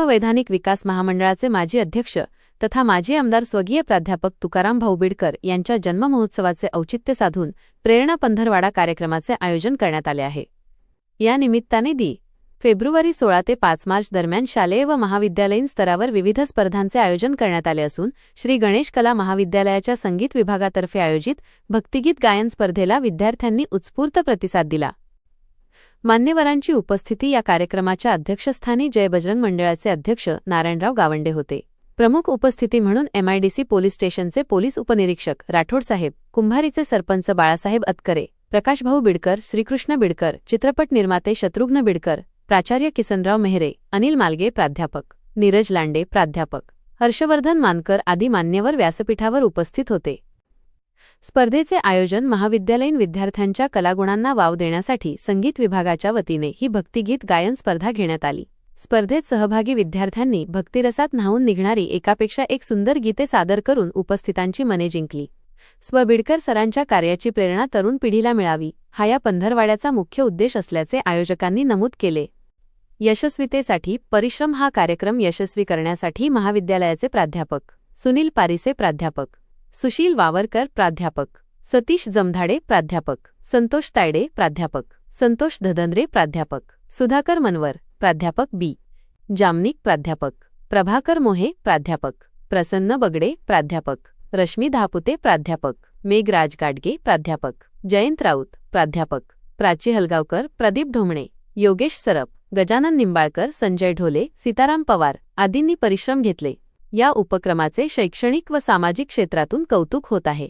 वैधानिक विकास महामंडळाचे माजी अध्यक्ष तथा माजी आमदार स्वर्गीय प्राध्यापक तुकाराम भाऊ बिडकर यांच्या जन्ममहोत्सवाचे औचित्य साधून प्रेरणा पंधरवाडा कार्यक्रमाचे आयोजन करण्यात आले आहे। या निमित्ताने फेब्रुवारी 16 ते 5 मार्च दरम्यान शालेय व महाविद्यालयीन स्तरावर विविध स्पर्धांचे आयोजन करण्यात आले असून श्री गणेश कला महाविद्यालयाच्या संगीत विभागातर्फे आयोजित भक्तिगीत गायन स्पर्धेला विद्यार्थ्यांनी उत्स्फूर्त प्रतिसाद दिला। मान्यवरांची उपस्थिती या कार्यक्रमाच्या अध्यक्षस्थानी जय बजरंग मंडळाचे अध्यक्ष नारायणराव गावंडे होते। प्रमुख उपस्थिती म्हणून MIDC पोलीस स्टेशनचे पोलीस उपनिरीक्षक राठोड साहेब, कुंभारीचे सरपंच बाळासाहेब अतकरे, प्रकाशभाऊ बिडकर, श्रीकृष्ण बिडकर, चित्रपट निर्माते शत्रुघ्न बिडकर, प्राचार्य किसनराव मेहरे, अनिल मालगे प्राध्यापक, नीरज लांडे प्राध्यापक, हर्षवर्धन मानकर आदी मान्यवर व्यासपीठावर उपस्थित होते। स्पर्धेचे आयोजन महाविद्यालयीन विद्यार्थ्यांच्या कलागुणांना वाव देण्यासाठी संगीत विभागाच्या वतीने ही भक्तिगीत गायन स्पर्धा घेण्यात आली। स्पर्धेत सहभागी विद्यार्थ्यांनी भक्तिरसात न्हावून निघणारी एकापेक्षा एक सुंदर गीते सादर करून उपस्थितांची मने जिंकली। बिडकर सरांच्या कार्याची प्रेरणा तरुण पिढीला मिळावी हा या पंधरवाड्याचा मुख्य उद्देश असल्याचे आयोजकांनी नमूद केले। यशस्वीतेसाठी परिश्रम हा कार्यक्रम यशस्वी करण्यासाठी महाविद्यालयाचे प्राध्यापक सुनील पारिसे प्राध्यापक, सुशील वावरकर प्राध्यापक, सतीश जमधाडे प्राध्यापक, संतोष तायडे प्राध्यापक, संतोष धदंद्रे प्राध्यापक, सुधाकर मनवर प्राध्यापक बी. जामनिक प्राध्यापक, प्रभाकर मोहे प्राध्यापक, प्रसन्न बगडे प्राध्यापक, रश्मी धापुते प्राध्यापक, मेघराज गाडगे प्राध्यापक, जयंत राऊत प्राध्यापक, प्राची हलगावकर, प्रदीप ढोमणे, योगेश सरप, गजानन निंबाळकर, संजय ढोले, सीताराम पवार आदींनी परिश्रम घेतले। या उपक्रमाचे शैक्षणिक व सामाजिक क्षेत्रातून कौतुक होत आहे।